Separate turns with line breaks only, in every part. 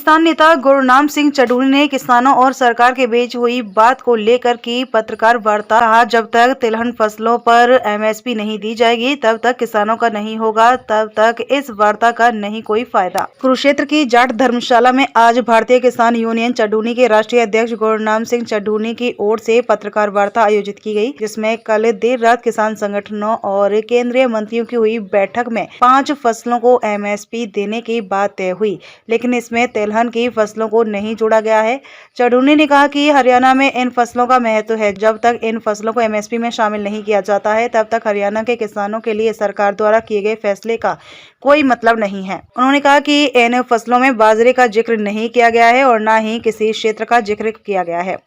किसान नेता गुरनाम सिंह चढ़ूनी ने किसानों और सरकार के बीच हुई बात को लेकर की पत्रकार वार्ता। कहा, जब तक तिलहन फसलों पर एमएसपी नहीं दी जाएगी तब तक किसानों का नहीं होगा, तब तक इस वार्ता का नहीं कोई फायदा। कुरुक्षेत्र की जाट धर्मशाला में आज भारतीय किसान यूनियन चढ़ूनी के राष्ट्रीय अध्यक्ष गुरनाम सिंह चढ़ूनी की ओर से पत्रकार वार्ता आयोजित की गई, जिसमें कल देर रात किसान संगठनों और केंद्रीय मंत्रियों की हुई बैठक में 5 फसलों को एमएसपी देने की बात तय हुई, लेकिन इसमें तिलहन की फसलों को नहीं जोड़ा गया है। चढ़ूनी ने कहा कि हरियाणा में इन फसलों का महत्व है। जब तक इन फसलों को एमएसपी में शामिल नहीं किया जाता है तब तक हरियाणा के किसानों के लिए सरकार द्वारा किए गए फैसले का कोई मतलब नहीं है। उन्होंने कहा कि इन फसलों में बाजरे का जिक्र नहीं किया गया है और न ही किसी क्षेत्र का जिक्र किया गया है।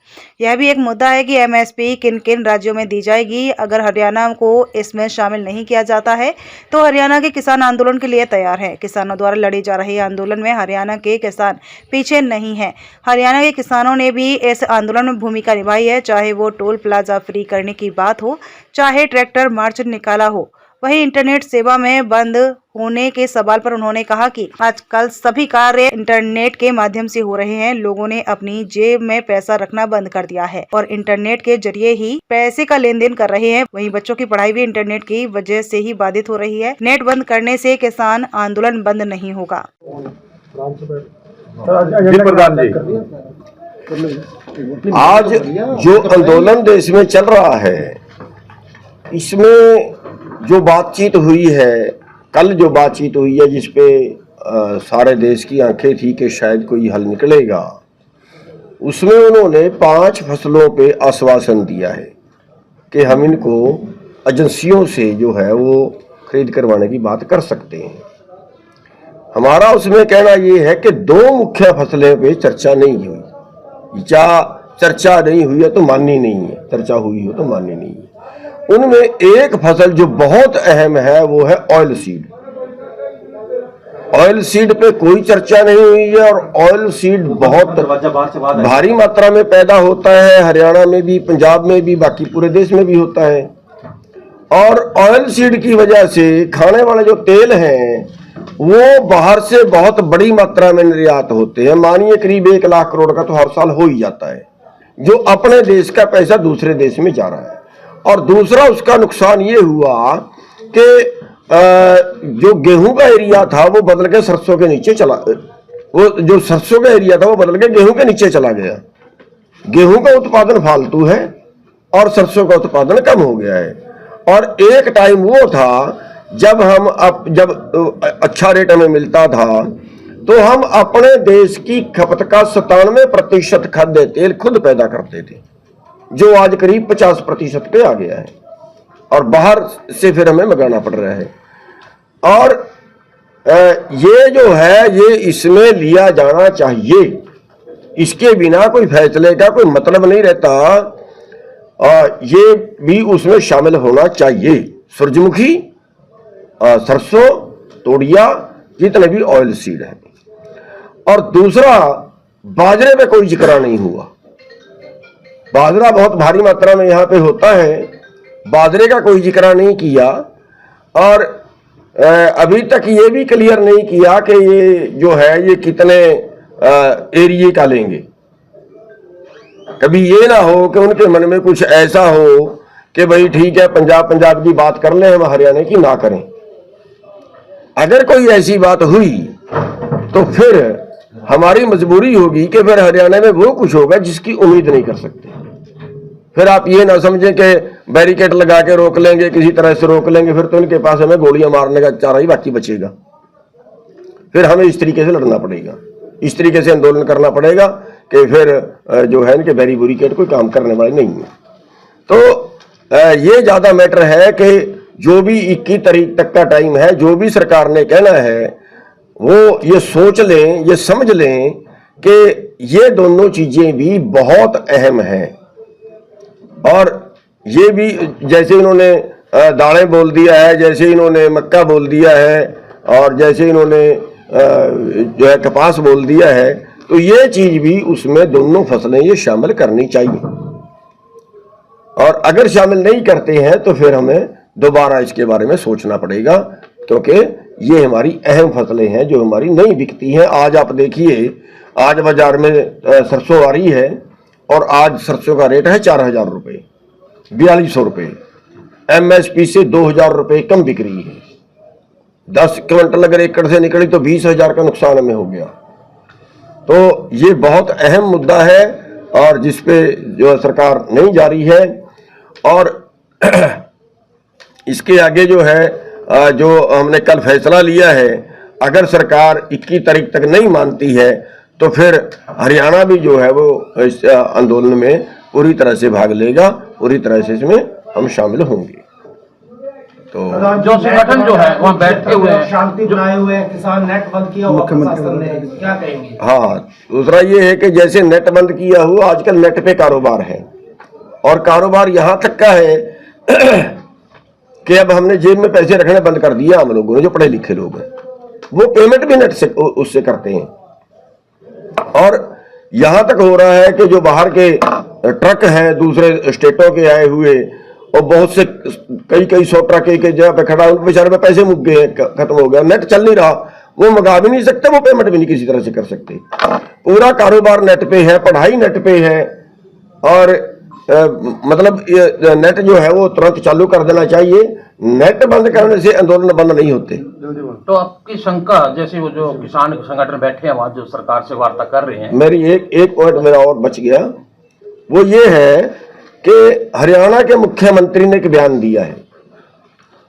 यह भी एक मुद्दा है कि एमएसपी किन किन राज्यों में दी जाएगी। अगर हरियाणा को इसमें शामिल नहीं किया जाता है तो हरियाणा के किसान आंदोलन के लिए तैयार है। किसानों द्वारा लड़ी जा रही आंदोलन में हरियाणा के किसान पीछे नहीं है। हरियाणा के किसानों ने भी इस आंदोलन में भूमिका निभाई है, चाहे वो टोल प्लाजा फ्री करने की बात हो, चाहे ट्रैक्टर मार्च निकाला हो। वहीं इंटरनेट सेवा में बंद होने के सवाल पर उन्होंने कहा कि आजकल सभी कार्य इंटरनेट के माध्यम से हो रहे हैं। लोगों ने अपनी जेब में पैसा रखना बंद कर दिया है और इंटरनेट के जरिए ही पैसे का लेन देन कर रहे हैं। वहीं बच्चों की पढ़ाई भी इंटरनेट की वजह से ही बाधित हो रही है। नेट बंद करने से किसान आंदोलन बंद नहीं होगा।
प्रधान जी, आज जो आंदोलन देश में चल रहा है, इसमें जो बातचीत हुई है, कल जो बातचीत हुई है जिसपे सारे देश की आंखें थी कि शायद कोई हल निकलेगा, उसमें उन्होंने 5 फसलों पे आश्वासन दिया है कि हम इनको एजेंसियों से जो है वो खरीद करवाने की बात कर सकते हैं। हमारा उसमें कहना ये है कि 2 मुख्य फसलें पे चर्चा नहीं हुई। या चर्चा नहीं हुई है तो माननी नहीं है, चर्चा हुई हो तो माननी नहीं है। उनमें एक फसल जो बहुत अहम है वो है ऑयल सीड। ऑयल सीड पे कोई चर्चा नहीं हुई है और ऑयल सीड बहुत भारी मात्रा में पैदा होता है, हरियाणा में भी, पंजाब में भी, बाकी पूरे देश में भी होता है। और ऑयल सीड की वजह से खाने वाले जो तेल हैं वो बाहर से बहुत बड़ी मात्रा में निर्यात होते हैं। मानिए करीब 1 लाख करोड़ का तो हर साल हो ही जाता है, जो अपने देश का पैसा दूसरे देश में जा रहा है। और दूसरा उसका नुकसान ये हुआ कि जो गेहूं का एरिया था वो बदल के सरसों के नीचे चला, वो जो सरसों का एरिया था वो बदल के गेहूं के नीचे चला गया। गेहूं का उत्पादन फालतू है और सरसों का उत्पादन कम हो गया है। और एक टाइम वो था जब जब अच्छा रेट हमें मिलता था तो हम अपने देश की खपत का 97% खाद्य तेल खुद पैदा करते थे, जो आज करीब 50% पे आ गया है और बाहर से फिर हमें मंगाना पड़ रहा है। और ये जो है ये इसमें लिया जाना चाहिए, इसके बिना कोई फैसले का कोई मतलब नहीं रहता। ये भी उसमें शामिल होना चाहिए। सूरजमुखी, सरसों, तोड़िया, जितने भी ऑयल सीड है। और दूसरा, बाजरे पे कोई जिक्र नहीं हुआ। बाजरा बहुत भारी मात्रा में यहाँ पे होता है, बाजरे का कोई जिक्र नहीं किया। और अभी तक ये भी क्लियर नहीं किया कि ये जो है ये कितने एरिया का लेंगे। कभी ये ना हो कि उनके मन में कुछ ऐसा हो कि भाई ठीक है पंजाब की बात कर लें, हम हरियाणा की ना करें। अगर कोई ऐसी बात हुई तो फिर हमारी मजबूरी होगी कि फिर हरियाणा में वो कुछ होगा जिसकी उम्मीद नहीं कर सकते। फिर आप ये ना समझें कि बैरिकेड लगा के रोक लेंगे, किसी तरह से रोक लेंगे, फिर तो इनके पास हमें गोलियां मारने का चारा ही बाकी बचेगा। फिर हमें इस तरीके से लड़ना पड़ेगा, इस तरीके से आंदोलन करना पड़ेगा कि फिर जो है इनके बैरिकेड कोई काम करने वाले नहीं है। तो ये ज्यादा मैटर है कि जो भी 21 तारीख तक का टाइम है, जो भी सरकार ने कहना है वो ये सोच लें, ये समझ लें कि ये दोनों चीजें भी बहुत अहम हैं। और ये भी जैसे इन्होंने दालें बोल दिया है, जैसे इन्होंने मक्का बोल दिया है और जैसे इन्होंने जो है कपास बोल दिया है, तो ये चीज भी उसमें दोनों फसलें ये शामिल करनी चाहिए। और अगर शामिल नहीं करते हैं तो फिर हमें दोबारा इसके बारे में सोचना पड़ेगा, क्योंकि ये हमारी अहम फसलें हैं जो हमारी नहीं बिकती हैं। आज आप देखिए आज बाजार में सरसों आ रही है और आज सरसों का रेट है 4,000 रुपये, 4,200 रुपये। MSP से 2,000 रुपये कम बिक रही है। 10 क्विंटल अगर एकड़ से निकली तो 20,000 का नुकसान हमें हो गया। तो ये बहुत अहम मुद्दा है और जिसपे जो सरकार नहीं जा रही है। और इसके आगे जो है जो हमने कल फैसला लिया है, अगर सरकार 21 तारीख तक नहीं मानती है तो फिर हरियाणा भी जो है वो इस आंदोलन में पूरी तरह से भाग लेगा, पूरी तरह से इसमें हम शामिल होंगे। तो
जो संगठन जो है वहाँ बैठे हुए हैं,
शांति बनाए हुए हैं, किसान नेट बंद किया हुआ प्रशासन ने, क्या कहेंगे?
हाँ, दूसरा ये है कि जैसे नेट बंद किया हुआ, आजकल नेट पे कारोबार है और कारोबार यहाँ तक का है कि अब हमने जेब में पैसे रखने बंद कर दिया। हम लोगों ने, जो पढ़े लिखे लोग हैं, वो पेमेंट भी नेट से उससे करते हैं। और यहाँ तक हो रहा है कि जो बाहर के ट्रक हैं दूसरे स्टेटों के आए हुए, और बहुत से कई 100 ट्रक एक जगह पे खड़ा, उन बेचारे में पैसे मुक गए, खत्म हो गया, नेट चल नहीं रहा, वो मंगा भी नहीं सकते, वो पेमेंट भी नहीं किसी तरह से कर सकते। पूरा कारोबार नेट पे है, पढ़ाई नेट पे है। और मतलब ये नेट जो है वो तुरंत चालू कर देना चाहिए। नेट बंद करने से आंदोलन बंद नहीं होते।
तो आपकी शंका, जैसे वो जो किसान संगठन बैठे हैं वहाँ जो सरकार से वार्ता कर रहे हैं,
मेरी एक पॉइंट मेरा और बच गया, वो ये है कि हरियाणा के मुख्यमंत्री ने एक बयान दिया है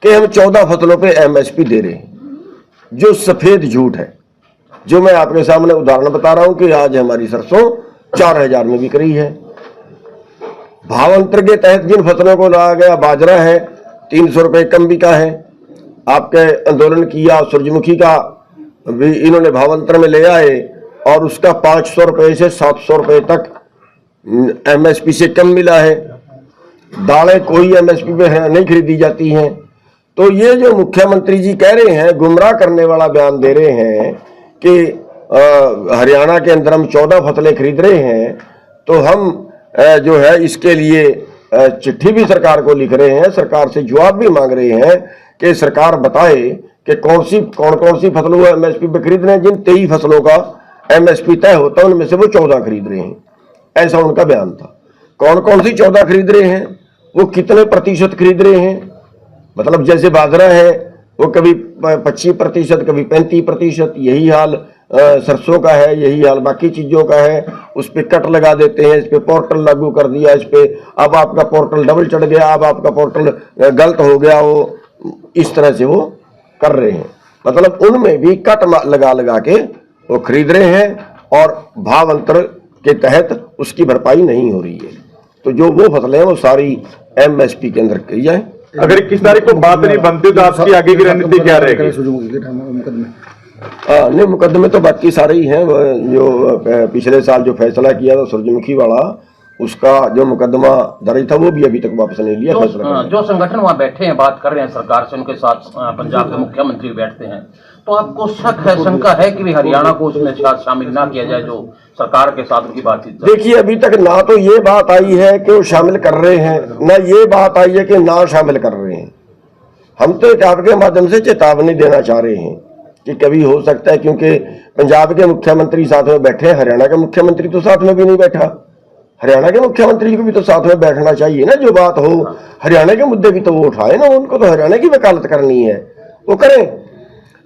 कि हम 14 फसलों पे MSP दे रहे हैं, जो सफेद झूठ है। जो मैं आपके सामने उदाहरण बता रहा हूं कि आज हमारी सरसों 4,000 में बिक रही है। भावांतर के तहत जिन फसलों को लाया गया, बाजरा है 300 रुपये कम बिका है। आपके आंदोलन किया सूरजमुखी का भी इन्होंने भावांतर में ले आए और उसका 500 रुपये से 700 रुपये तक MSP से कम मिला है। दालें कोई MSP पे नहीं खरीदी जाती हैं। तो ये जो मुख्यमंत्री जी कह रहे हैं, गुमराह करने वाला बयान दे रहे हैं कि हरियाणा के अंदर हम 14 फसलें खरीद रहे हैं, तो हम जो है इसके लिए चिट्ठी भी सरकार को लिख रहे हैं, सरकार से जवाब भी मांग रहे हैं कि सरकार बताए कि कौन कौन सी फसलों को MSP पे खरीद रहे हैं। जिन 23 फसलों का MSP तय होता है उनमें से वो 14 खरीद रहे हैं, ऐसा उनका बयान था। कौन सी 14 खरीद रहे हैं, वो कितने प्रतिशत खरीद रहे हैं। मतलब जैसे बाजरा है वो कभी 25%, कभी 35%, यही हाल सरसों का है, यही हाल बाकी चीजों का है। उस पर कट लगा देते हैं, इस पे पोर्टल लागू कर दिया, इस पे अब आपका पोर्टल डबल चढ़ गया, अब आपका पोर्टल गलत हो गया, वो इस तरह से वो कर रहे हैं। मतलब उनमें भी कट लगा के वो खरीद रहे हैं और भाव अंतर के तहत उसकी भरपाई नहीं हो रही है। तो जो वो फसलें हैं वो सारी MSP के अंदर की जाए।
अगर 21 तारीख को बात नहीं बनती तो आपकी आगे की रणनीति क्या रहेगी?
नहीं, मुकदमे तो बाकी सारे ही हैं। जो पिछले साल जो फैसला किया था सूरजमुखी वाला, उसका जो मुकदमा दर्ज था वो भी अभी तक वापस नहीं लिया।
जो संगठन वहाँ बैठे हैं, बात कर रहे हैं सरकार से, उनके साथ पंजाब के मुख्यमंत्री बैठते हैं, तो आपको शक है, शंका है कि हरियाणा को उसमें शामिल ना किया जाए जो सरकार के साथ उनकी बातचीत?
देखिए, अभी तक ना तो ये बात आई है कि वो शामिल कर रहे हैं, ना ये बात आई है कि ना शामिल कर रहे हैं। हम तो एक आपके माध्यम से चेतावनी देना चाह रहे हैं कि कभी हो सकता है, क्योंकि पंजाब के मुख्यमंत्री साथ में बैठे, हरियाणा के मुख्यमंत्री तो साथ में भी नहीं बैठा। हरियाणा के मुख्यमंत्री को भी तो साथ में बैठना चाहिए ना। जो बात हो हरियाणा के मुद्दे की तो वो उठाए ना, उनको तो हरियाणा की वकालत करनी है, वो करें।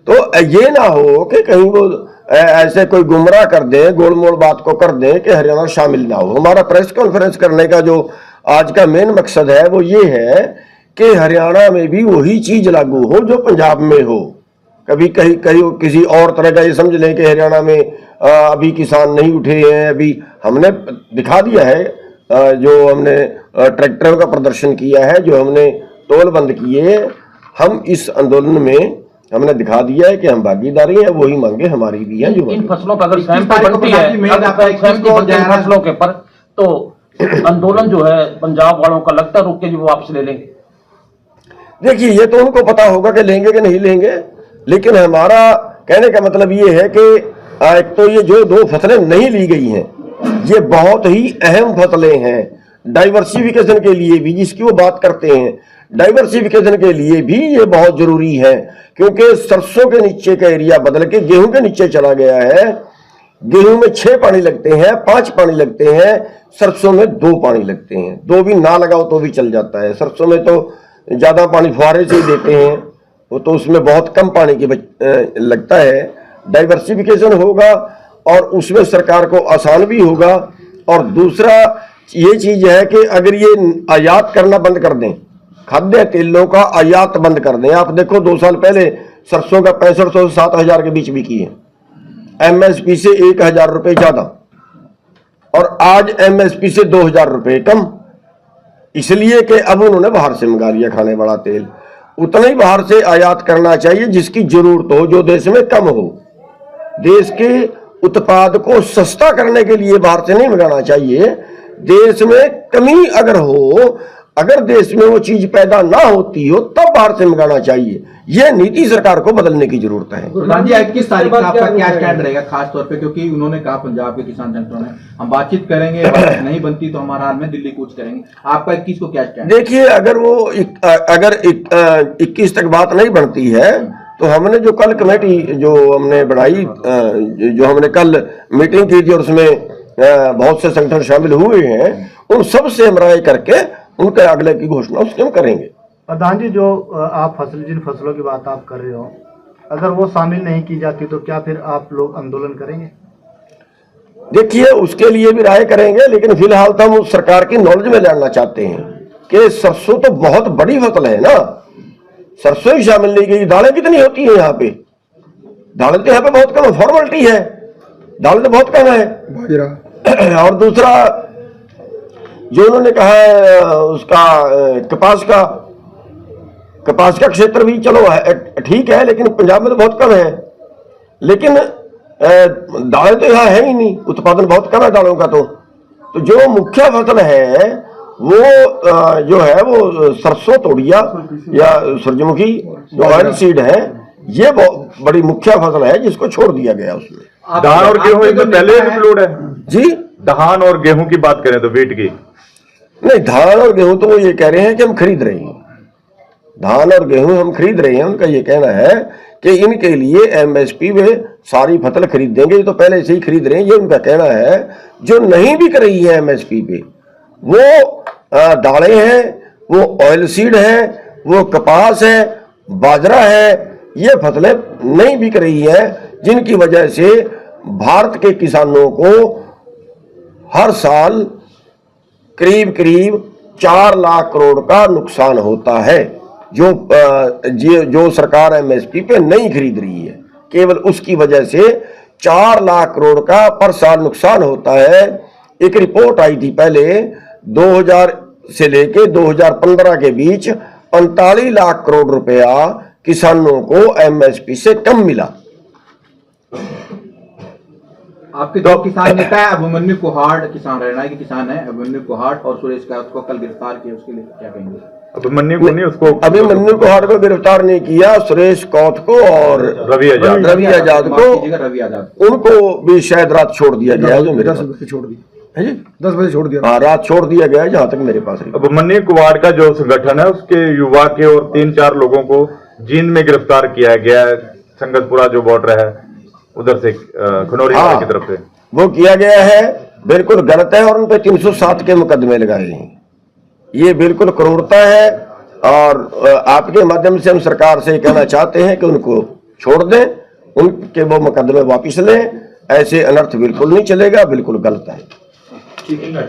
तो ये ना हो कि कहीं वो ऐसे कोई गुमराह कर दे, गोलमोल बात को कर दे कि हरियाणा शामिल ना हो। हमारा प्रेस कॉन्फ्रेंस करने का जो आज का मेन मकसद है वो ये है कि हरियाणा में भी वही चीज लागू हो जो पंजाब में हो। कभी कहीं किसी और तरह का ये समझ लें कि हरियाणा में अभी किसान नहीं उठे हैं। अभी हमने दिखा दिया है, जो हमने ट्रैक्टरों का प्रदर्शन किया है, जो हमने टोल बंद किए, हम इस आंदोलन में हमने दिखा दिया है कि हम भागीदारी है, वही मांगे हमारी भी है। जो
इन फसलों पर अगर सहमति बनती है, फसलों के पर, तो आंदोलन जो है पंजाब वालों का लगता रुक के वो वापस ले लेंगे।
देखिए, ये तो उनको पता होगा कि लेंगे कि नहीं लेंगे, लेकिन हमारा कहने का मतलब ये है कि एक तो ये जो 2 फसलें नहीं ली गई हैं, ये बहुत ही अहम फसलें हैं। डाइवर्सिफिकेशन के लिए भी, जिसकी वो बात करते हैं, डाइवर्सिफिकेशन के लिए भी ये बहुत जरूरी है, क्योंकि सरसों के नीचे का एरिया बदल के गेहूं के नीचे चला गया है। गेहूं में 6 पानी लगते हैं, 5 पानी लगते हैं, सरसों में 2 पानी लगते हैं। 2 भी ना लगाओ तो भी चल जाता है। सरसों में तो ज्यादा पानी फुहारे से ही देते हैं, वो तो उसमें बहुत कम पानी की लगता है। डाइवर्सिफिकेशन होगा और उसमें सरकार को आसान भी होगा। और दूसरा ये चीज है कि अगर ये आयात करना बंद कर दें, खाद्य तेलों का आयात बंद कर दें। आप देखो 2 साल पहले सरसों का 6500 से 7000 के बीच बिकी है, एमएसपी से 1000 रुपए ज्यादा, और आज एमएसपी से 2000 रुपए कम, इसलिए कि अब उन्होंने बाहर से मंगा लिया खाने वाला तेल। उतना ही बाहर से आयात करना चाहिए जिसकी जरूरत हो, जो देश में कम हो। देश के उत्पाद को सस्ता करने के लिए बाहर से नहीं मंगाना चाहिए। देश में कमी अगर हो, अगर देश में वो चीज पैदा ना होती हो, तब बाहर से मंगाना चाहिए। यह नीति सरकार को बदलने की जरूरत है।
प्रधान जी, 21 तारीख का आपका क्या स्टैंड रहेगा खास तौर पे, क्योंकि उन्होंने कहा पंजाब के किसान संगठनों ने हम बातचीत करेंगे, बात नहीं बनती तो हमारा हाल में दिल्ली कूच करेंगे। आपका 21 को क्या स्टैंड?
देखिए, अगर 21 तक बात नहीं बनती है तो हमने जो कल कमेटी जो हमने बनाई, जो हमने कल मीटिंग की थी और उसमें बहुत से संगठन शामिल हुए हैं, उन सब से हम राय करके उनके अगले की घोषणा उसके हम करेंगे।
प्रधान जी, जो आप जिन फसलों की बात आप कर रहे हो, अगर वो शामिल नहीं की जाती तो क्या फिर आप लोग आंदोलन करेंगे?
देखिए, उसके लिए भी राय करेंगे, लेकिन फिलहाल तो हम उस सरकार की नॉलेज में जानना चाहते हैं कि सरसों तो बहुत बड़ी फसल है ना, सरसों ही शामिल नहीं की। दालें कितनी होती है यहाँ पे? दालें तो यहाँ पे बहुत कम, फॉर्मेलिटी है, दालें तो बहुत कम है। और दूसरा जो उन्होंने कहा है उसका कपास का क्षेत्र भी चलो ठीक है, लेकिन पंजाब में तो बहुत कम है। लेकिन दालें तो यहाँ है ही नहीं, उत्पादन बहुत कम है दालों का। तो जो मुख्य फसल है वो जो है वो सरसों, तोड़िया या सूरजमुखी जो ऑयल सीड है, ये बहुत बड़ी मुख्य फसल है जिसको छोड़ दिया गया उसमें।
धान और गेहूं तो पहले इंक्लूड है
जी।
धान और गेहूं की बात करें तो वेट की
नहीं, धान और गेहूं तो वो ये कह रहे हैं कि हम खरीद रहे हैं, धान और गेहूं हम खरीद रहे हैं। उनका ये कहना है कि इनके लिए एमएसपी में सारी फसल खरीद देंगे, ये तो पहले से ही खरीद रहे हैं, ये उनका कहना है। जो नहीं बिक रही है एमएसपी पे, वो दालें हैं, वो ऑयल सीड है, वो कपास है, बाजरा है, ये फसलें नहीं बिक रही है, जिनकी वजह से भारत के किसानों को हर साल करीब 4 लाख करोड़ का नुकसान होता है। जो सरकार एमएसपी पे नहीं खरीद रही है, केवल उसकी वजह से 4 लाख करोड़ का पर साल नुकसान होता है। एक रिपोर्ट आई थी पहले 2000 से लेके 2015 के बीच 45 लाख करोड़ रुपया किसानों को एमएसपी से कम मिला।
आपके दो किसान नेता है, अभिमन्यु कुहाड़ किसान रहना के किसान है, अभिमन्यु कुहाड़ और सुरेश का उसको कल गिरफ्तार किया, उसके लिए क्या कहेंगे?
अभिमन्यु को नहीं, उसको
अभिमन्यु कुहाड़ को गिरफ्तार नहीं किया, सुरेश कौथ को और रवि आजाद को, उनको भी शायद रात छोड़ दिया गया, जो मेरे
छोड़ दी
है जी
10 बजे छोड़ दिया।
हाँ, रात छोड़ दिया गया, जहाँ तक मेरे पास।
अभिमन्यु कुहाड़ का जो संगठन है उसके युवा के और 3-4 लोगों को जींद में गिरफ्तार किया गया है, संगतपुरा जो बॉर्डर है उधर से खनौरी की तरफ से
वो किया गया है, बिल्कुल गलत है। और उन पे 307 के मुकदमे लगाए हैं, ये बिल्कुल क्रूरता है। और आपके माध्यम से हम सरकार से कहना चाहते हैं कि उनको छोड़ दें, उनके वो मुकदमे वापिस लें। ऐसे अनर्थ बिल्कुल नहीं चलेगा, बिल्कुल गलत है।
शुक्रिया।